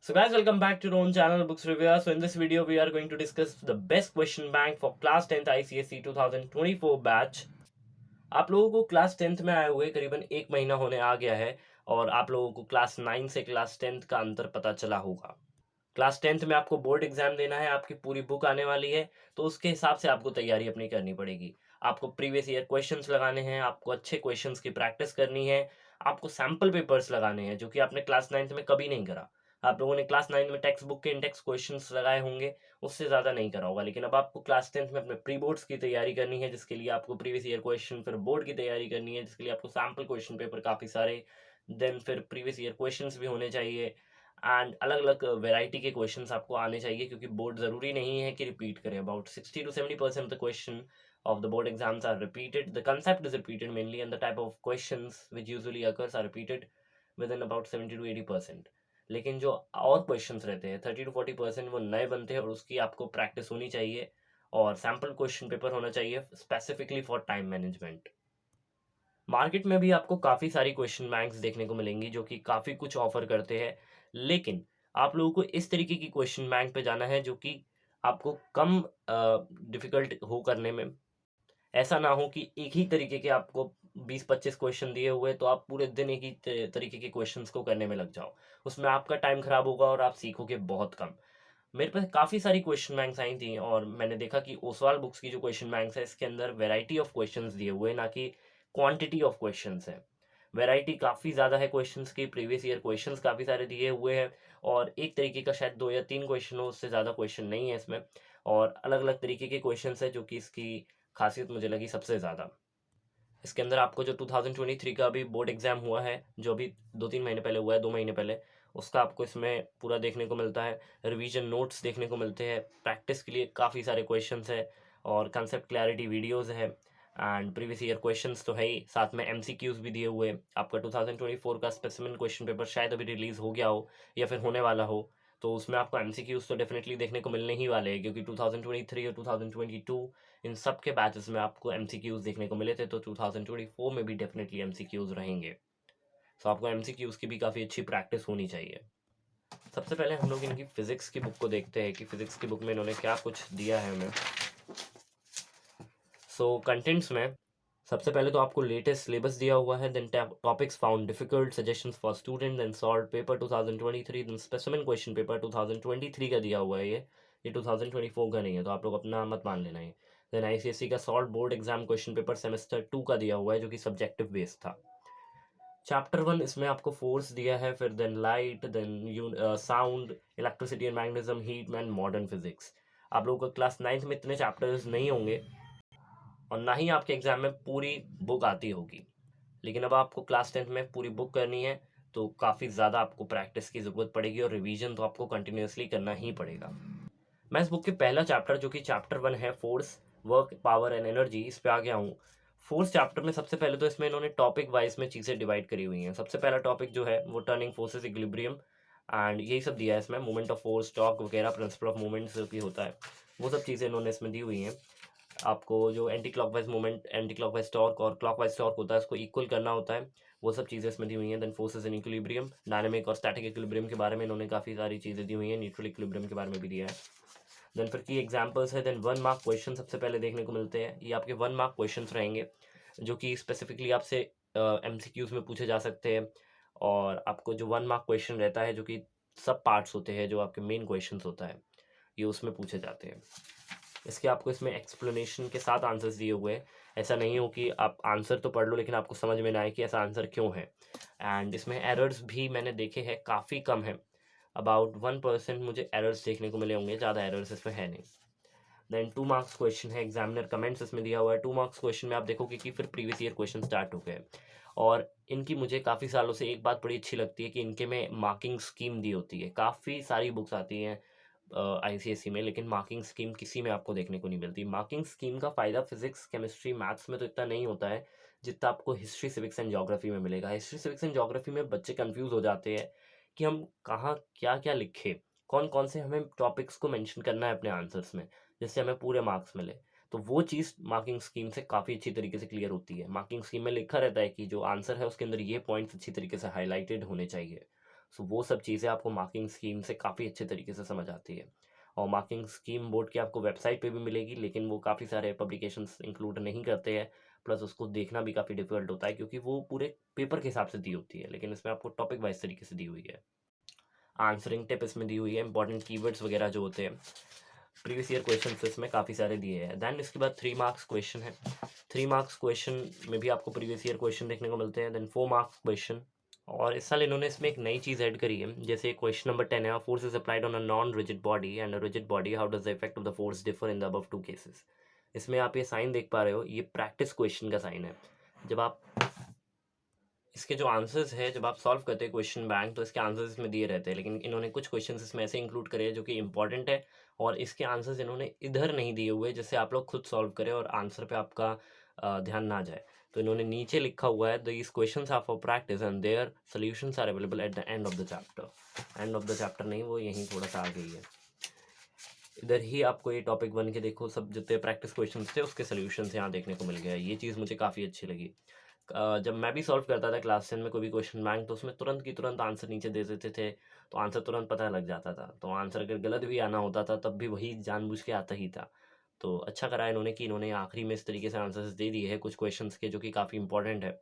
So guys, welcome back to our own channel Books Review. So in this video we are going to discuss the best question bank for class 10th ICSE 2024 batch. आप लोगों को class 10th में आए हुए करीबन एक महीना होने आ गया है और आप लोगों को क्लास 9 से क्लास 10th का अंतर पता चला होगा। क्लास 10th में आपको बोर्ड एग्जाम देना है, आपकी पूरी बुक आने वाली है, तो उसके हिसाब से आपको तैयारी अपनी करनी पड़ेगी। आपको प्रीवियस ईयर क्वेश्चंस लगाने हैं, आपको अच्छे क्वेश्चंस की प्रैक्टिस करनी है, आपको सैम्पल पेपर्स लगाने हैं जो कि आपने क्लास 9th में कभी नहीं करा। आप लोगों ने क्लास 9 में टेक्स्ट बुक के इंडेक्स क्वेश्चंस लगाए होंगे, उससे ज़्यादा नहीं करा होगा, लेकिन अब आपको क्लास 10th में अपने प्री बोर्ड्स की तैयारी करनी है, जिसके लिए आपको प्रीवियस ईयर क्वेश्चन, फिर बोर्ड की तैयारी करनी है, जिसके लिए आपको सैम्पल क्वेश्चन पेपर काफ़ी सारे, देन फिर प्रीवियस ईयर क्वेश्चंस भी होने चाहिए एंड अलग अलग वेराइटी के क्वेश्चंस आपको आने चाहिए, क्योंकि बोर्ड ज़रूरी नहीं है कि रिपीट करें। About 60 to 70% of the question of the board exams are repeated. The concept is repeated mainly, and the type of questions which usually occurs are repeated within about 70 to 80%. लेकिन जो और questions रहते हैं 30 to 40% वो नए बनते हैं और उसकी आपको प्रैक्टिस होनी चाहिए और सैम्पल क्वेश्चन पेपर होना चाहिए specifically for time management. Market में भी आपको काफ़ी सारी क्वेश्चन बैंक्स देखने को मिलेंगी जो कि काफ़ी कुछ ऑफर करते हैं, लेकिन आप लोगों को इस तरीके की क्वेश्चन बैंक पे जाना है जो कि आपको कम डिफ़िकल्ट हो करने में। ऐसा ना हो कि एक ही तरीके के आपको 20-25 क्वेश्चन दिए हुए तो आप पूरे दिन एक ही तरीके के क्वेश्चंस को करने में लग जाओ। उसमें आपका टाइम खराब होगा और आप सीखोगे बहुत कम। मेरे पास काफ़ी सारी क्वेश्चन बैंक्स आई थी और मैंने देखा कि ओसवाल बुक्स की जो क्वेश्चन बैंक्स है इसके अंदर वैरायटी ऑफ क्वेश्चंस दिए हुए हैं, ना कि क्वांटिटी ऑफ क्वेश्चंस है। वैरायटी काफ़ी ज़्यादा है क्वेश्चंस की, प्रीवियस ईयर क्वेश्चंस काफ़ी सारे दिए हुए हैं और एक तरीके का शायद 2 या 3 क्वेश्चन हो, उससे ज़्यादा क्वेश्चन नहीं है इसमें और अलग-अलग तरीके के क्वेश्चंस हैं जो कि इसकी खासियत मुझे लगी सबसे ज़्यादा। इसके अंदर आपको जो 2023 का अभी बोर्ड एग्ज़ाम हुआ है, जो अभी 2-3 महीने पहले हुआ है, 2 महीने पहले, उसका आपको इसमें पूरा देखने को मिलता है। रिवीजन नोट्स देखने को मिलते हैं, प्रैक्टिस के लिए काफ़ी सारे क्वेश्चंस हैं और कंसेप्ट क्लैरिटी वीडियोज़ है एंड प्रीवियस ईयर क्वेश्चंस तो है ही, साथ में एमसीक्यूज़ भी दिए हुए हैं। आपका 2024 का स्पेसिमेन क्वेश्चन पेपर शायद अभी रिलीज़ हो गया हो या फिर होने वाला हो, तो उसमें आपको एमसीक्यूज़ तो डेफ़िनेटली देखने को मिलने ही वाले हैं, क्योंकि 2023 और 2022 इन सब के बैचेस में आपको एमसीक्यूज़ देखने को मिले थे, तो 2024 में भी डेफिनेटली एमसीक्यूज़ रहेंगे। सो आपको एमसीक्यूज़ की भी काफ़ी अच्छी प्रैक्टिस होनी चाहिए। सबसे पहले हम लोग इनकी फ़िज़िक्स की बुक को देखते हैं कि फ़िज़िक्स की बुक में इन्होंने क्या कुछ दिया है हमें। कंटेंट्स में सबसे पहले तो आपको लेटेस्ट सिलेबस दिया हुआ है, then topics found difficult, suggestions for student, then solve paper 2023, then specimen question paper 2023 का दिया हुआ है। ये 2024 का नहीं है, तो आप लोग अपना मत मान लेना ये। देन आईसीएसई का solve board exam question paper semester 2 का दिया हुआ है जो कि सब्जेक्टिव बेस्ड था। चैप्टर 1 इसमें आपको फोर्स दिया है, फिर then light, then sound, electricity and magnetism, heat and modern physics. आप लोगों को क्लास 9th में इतने चैप्टर्स नहीं होंगे और ना ही आपके एग्जाम में पूरी बुक आती होगी, लेकिन अब आपको क्लास 10th में पूरी बुक करनी है तो काफ़ी ज़्यादा आपको प्रैक्टिस की ज़रूरत पड़ेगी और रिवीजन तो आपको कंटिन्यूसली करना ही पड़ेगा। मैं इस बुक के पहला चैप्टर जो कि चैप्टर 1 है, force, work, power and energy, इस पे आ गया हूँ। फोर्स चैप्टर में सबसे पहले तो इसमें इन्होंने टॉपिक वाइज में चीज़ें डिवाइड करी हुई हैं। सबसे पहला टॉपिक जो है वो टर्निंग फोर्सेस, इक्विलिब्रियम एंड यही सब दिया है इसमें, मूवमेंट ऑफ फोर्स, टॉर्क वगैरह, प्रिंसिपल ऑफ मूवमेंट जो भी होता है, वो सब चीज़ें इन्होंने इसमें दी हुई हैं। आपको जो anti clockwise movement, anti clockwise torque और क्लॉकवाइज टॉर्क होता है उसको इक्वल करना होता है, वो सब चीज़ें इसमें दी हुई हैं। Then forces in equilibrium, dynamic और स्टैटिक इक्विलिब्रियम के बारे में इन्होंने काफ़ी सारी चीज़ें दी हुई हैं, न्यूट्रल इक्विलिब्रियम के बारे में भी दिया है। देन फिर की एग्जांपल्स है, देन 1 मार्क क्वेश्चन सबसे पहले देखने को मिलते हैं। ये आपके 1 मार्क क्वेश्चंस रहेंगे जो कि स्पेसिफिकली आपसे एमसीक्यूज़ में पूछे जा सकते हैं और आपको जो 1 मार्क क्वेश्चन रहता है जो कि सब पार्ट्स होते हैं, जो आपके मेन क्वेश्चंस होता है, ये उसमें पूछे जाते हैं। इसके आपको इसमें एक्सप्लेनेशन के साथ आंसर्स दिए हुए हैं। ऐसा नहीं हो कि आप आंसर तो पढ़ लो लेकिन आपको समझ में ना आए कि ऐसा आंसर क्यों है। एंड इसमें एरर्स भी मैंने देखे हैं काफ़ी कम है, अबाउट 1% मुझे एरर्स देखने को मिले होंगे, ज़्यादा एरर्स इसमें है नहीं। देन 2 मार्क्स क्वेश्चन है, एग्जामिनर कमेंट्स इसमें दिया हुआ है। 2 मार्क्स क्वेश्चन में आप देखोगे कि फिर प्रीवियस ईयर क्वेश्चन स्टार्ट हो गए और इनकी मुझे काफ़ी सालों से एक बात बड़ी अच्छी लगती है कि इनके में मार्किंग स्कीम दी होती है। काफ़ी सारी बुक्स आती हैं आईसीएसई में, लेकिन मार्किंग स्कीम किसी में आपको देखने को नहीं मिलती। मार्किंग स्कीम का फ़ायदा फिजिक्स, केमिस्ट्री, मैथ्स में तो इतना नहीं होता है जितना आपको हिस्ट्री, सिविक्स एंड ज्योग्राफी में मिलेगा। हिस्ट्री, सिविक्स एंड ज्योग्राफी में बच्चे कंफ्यूज हो जाते हैं कि हम कहाँ क्या क्या लिखें, कौन कौन से हमें टॉपिक्स को मेंशन करना है अपने आंसर्स में, जिससे हमें पूरे मार्क्स मिले। तो वो चीज़ मार्किंग स्कीम से काफ़ी अच्छी तरीके से क्लियर होती है। मार्किंग स्कीम में लिखा रहता है कि जो आंसर है उसके अंदर ये पॉइंट्स अच्छी तरीके से हाईलाइटेड होने चाहिए। सो वो सब चीज़ें आपको मार्किंग स्कीम से काफ़ी अच्छे तरीके से समझ आती है। और मार्किंग स्कीम बोर्ड की आपको वेबसाइट पे भी मिलेगी, लेकिन वो काफ़ी सारे पब्लिकेशंस इंक्लूड नहीं करते हैं। प्लस उसको देखना भी काफ़ी डिफिकल्ट होता है, क्योंकि वो पूरे पेपर के हिसाब से दी होती है, लेकिन इसमें आपको टॉपिक वाइज तरीके से दी हुई है। आंसरिंग टिप इसमें दी हुई है, इंपॉर्टेंट कीवर्ड्स वगैरह जो होते हैं, प्रीवियस ईयर क्वेश्चन इसमें काफ़ी सारे दिए हैं। दैन इसके बाद 3 मार्क्स क्वेश्चन है। 3 मार्क्स क्वेश्चन में भी आपको प्रीवियस ईयर क्वेश्चन देखने को मिलते हैं। देन 4 मार्क्स क्वेश्चन, और इस साल इन्होंने इसमें एक नई चीज़ ऐड करी है। जैसे क्वेश्चन नंबर 10 है, force is applied on a non rigid body and a rigid body, how does the effect of the force differ in the above two cases. इसमें आप ये साइन देख पा रहे हो, ये प्रैक्टिस क्वेश्चन का साइन है। जब आप इसके जो आंसर्स है, जब आप सॉल्व करते हैं क्वेश्चन बैंक, तो इसके आंसर्स इसमें दिए रहते हैं, लेकिन इन्होंने कुछ क्वेश्चंस इसमें ऐसे इंक्लूड करे हैं जो कि इंपॉर्टेंट है, और इसके आंसर्स इन्होंने इधर नहीं दिए हुए, जिससे आप लोग खुद सॉल्व करें और आंसर पे आपका ध्यान ना जाए। तो इन्होंने नीचे लिखा हुआ है, these questions are for practice and their solutions are available at the end of the chapter. End of the chapter नहीं, वो यहीं थोड़ा सा आगे ही है। इधर ही आपको ये टॉपिक 1 के देखो, सब जितने प्रैक्टिस क्वेश्चंस थे उसके सॉल्यूशंस यहाँ देखने को मिल गया। ये चीज़ मुझे काफ़ी अच्छी लगी। जब मैं भी सॉल्व करता था क्लास 10 में कोई भी क्वेश्चन बैंक, तो उसमें तुरंत की तुरंत आंसर नीचे दे देते थे, तो आंसर तुरंत पता लग जाता था। तो आंसर अगर गलत भी आना होता था, तब भी वही जानबूझ के आता ही था। तो अच्छा करा इन्होंने कि इन्होंने आखिरी में इस तरीके से आंसर्स दे दिए हैं कुछ क्वेश्चंस के, जो कि काफ़ी इंपॉर्टेंट है।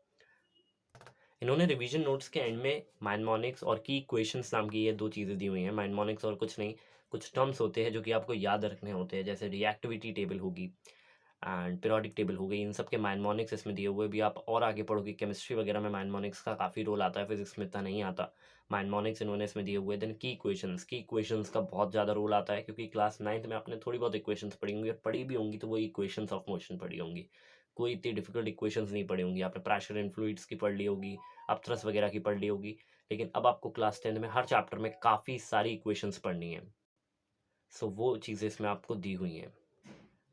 इन्होंने रिवीजन नोट्स के एंड में माइनमोनिक्स और की इक्वेशंस नाम की ये 2 चीज़ें दी हुई हैं। माइनमोनिक्स और कुछ नहीं, कुछ टर्म्स होते हैं जो कि आपको याद रखने होते हैं, जैसे रिएक्टिविटी टेबल होगी एंड पीरियोडिक टेबल हो गई। इन सब के माइनमोनिक्स इसमें दिए हुए भी, आप और आगे पढ़ोगे केमिस्ट्री वगैरह में माइनमोनिक्स का काफ़ी रोल आता है, फिजिक्स में इतना नहीं आता। माइनमोनिक्स इन्होंने इसमें दिए हुए। देन की इक्वेशंस का बहुत ज़्यादा रोल आता है, क्योंकि क्लास 9th में आपने थोड़ी बहुत इक्वेशंस पढ़ी होंगी, और पढ़ी भी होंगी तो वो इक्वेशंस ऑफ मोशन पढ़ी होंगी, कोई इतनी डिफिकल्ट इक्वेशंस नहीं पढ़ी होंगी। आपने प्रेशर इन फ्लूइड्स की पढ़ ली होगी, आप थ्रस्ट वगैरह की पढ़ ली होगी, लेकिन अब आपको क्लास 10th में हर चैप्टर में काफ़ी सारी इक्वेशंस पढ़नी है। सो वो चीज़ें इसमें आपको दी हुई हैं।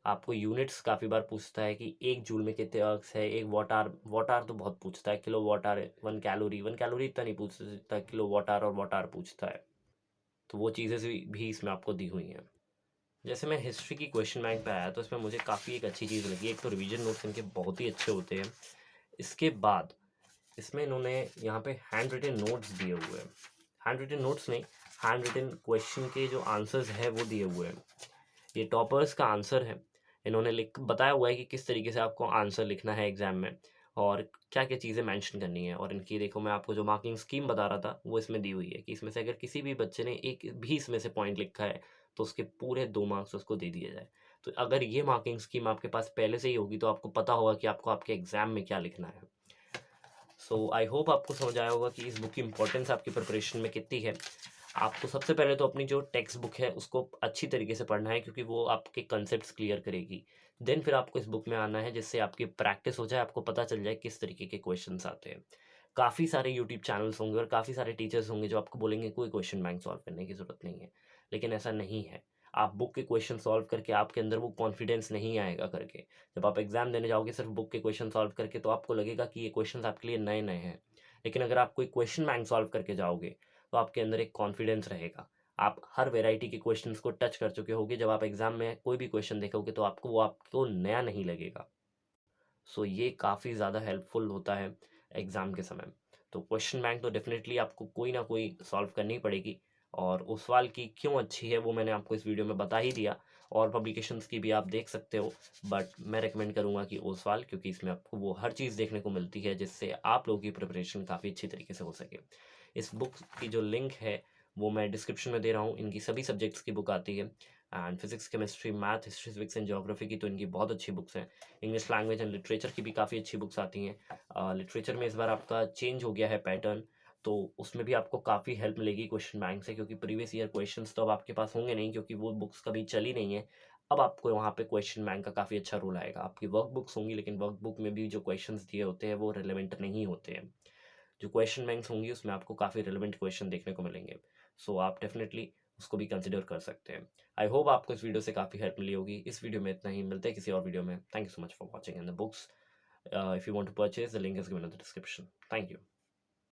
आपको यूनिट्स काफ़ी बार पूछता है कि 1 जूल में कितने अर्क्स है, 1 वॉट आर तो बहुत पूछता है, किलो वॉट आर, 1 कैलोरी इतना नहीं पूछता, किलो वॉट आर और वॉट आर पूछता है। तो वो चीज़ें भी इसमें आपको दी हुई हैं। जैसे मैं हिस्ट्री की क्वेश्चन बैंक पे आया, तो इसमें मुझे काफ़ी एक अच्छी चीज़ लगी। एक तो रिवीजन नोट्स इनके बहुत ही अच्छे होते हैं। इसके बाद इसमें इन्होंने यहाँ पे हैंड रिटन नोट्स दिए हुए हैं। हैंड रिटन नोट्स नहीं, हैंड रिटन क्वेश्चन के जो आंसर्स है वो दिए हुए हैं। ये टॉपर्स का आंसर है। इन्होंने लिख बताया हुआ है कि किस तरीके से आपको आंसर लिखना है एग्जाम में, और क्या क्या चीज़ें मेंशन करनी है। और इनकी देखो, मैं आपको जो मार्किंग स्कीम बता रहा था वो इसमें दी हुई है, कि इसमें से अगर किसी भी बच्चे ने एक भी इसमें से पॉइंट लिखा है, तो उसके पूरे 2 मार्क्स उसको दे दिए जाए। तो अगर ये मार्किंग स्कीम आपके पास पहले से ही होगी, तो आपको पता होगा कि आपको आपके एग्जाम में क्या लिखना है। सो आई होप आपको समझ आया होगा कि इस बुक की इंपॉर्टेंस आपकी प्रिपरेशन में कितनी है। आपको सबसे पहले तो अपनी जो टेक्स्ट बुक है उसको अच्छी तरीके से पढ़ना है, क्योंकि वो आपके कंसेप्ट्स क्लियर करेगी। देन फिर आपको इस बुक में आना है, जिससे आपकी प्रैक्टिस हो जाए, आपको पता चल जाए किस तरीके के क्वेश्चंस आते हैं। काफ़ी सारे यूट्यूब चैनल्स होंगे और काफ़ी सारे टीचर्स होंगे जो आपको बोलेंगे कोई क्वेश्चन बैंक सॉल्व करने की ज़रूरत नहीं है, लेकिन ऐसा नहीं है। आप बुक के क्वेश्चन सॉल्व करके आपके अंदर वो कॉन्फिडेंस नहीं आएगा करके। जब आप एग्जाम देने जाओगे सिर्फ बुक के क्वेश्चन सॉल्व करके, तो आपको लगेगा कि ये क्वेश्चन आपके लिए नए नए हैं। लेकिन अगर आप कोई क्वेश्चन बैंक सॉल्व करके जाओगे, तो आपके अंदर एक कॉन्फिडेंस रहेगा। आप हर वेराइटी के क्वेश्चंस को टच कर चुके होगे, जब आप एग्जाम में कोई भी क्वेश्चन देखोगे तो आपको नया नहीं लगेगा। सो ये काफ़ी ज़्यादा हेल्पफुल होता है एग्ज़ाम के समय। तो क्वेश्चन बैंक तो डेफिनेटली आपको कोई ना कोई सॉल्व करनी पड़ेगी, और ओसवाल की क्यों अच्छी है वो मैंने आपको इस वीडियो में बता ही दिया। और पब्लिकेशंस की भी आप देख सकते हो, बट मैं रेकमेंड करूँगा कि ओसवाल, क्योंकि इसमें आपको वो हर चीज़ देखने को मिलती है जिससे आप लोगों की प्रिपरेशन काफ़ी अच्छी तरीके से हो सके। इस बुक की जो लिंक है वो मैं डिस्क्रिप्शन में दे रहा हूँ। इनकी सभी सब्जेक्ट्स की बुक आती है, and physics, chemistry, math, history, civics and geography की तो इनकी बहुत अच्छी बुक्स हैं। इंग्लिश लैंग्वेज एंड लिटरेचर की भी काफ़ी अच्छी बुक्स आती हैं। लिटरेचर में इस बार आपका चेंज हो गया है पैटर्न, तो उसमें भी आपको काफ़ी हेल्प मिलेगी क्वेश्चन बैंक से, क्योंकि प्रीवियस ईयर क्वेश्चंस तो अब आपके पास होंगे नहीं, क्योंकि वो बुक्स कभी चली नहीं है। अब आपको वहाँ पे क्वेश्चन बैंक का काफ़ी अच्छा रोल आएगा। आपकी वर्क बुक्स होंगी, लेकिन वर्क बुक में भी जो क्वेश्चंस दिए होते हैं वो रिलेवेंट नहीं होते हैं। जो क्वेश्चन बैंक्स होंगी उसमें आपको काफ़ी रिलेवेंट क्वेश्चन देखने को मिलेंगे। सो आप डेफिनेटली उसको भी कंसिडर कर सकते हैं। आई होप आपको इस वीडियो से काफ़ी हेल्प मिली होगी। इस वीडियो में इतना ही, मिलते हैं किसी और वीडियो में। Thank you so much for watching. And the books, if you want to purchase, the link is given in the description. Thank you.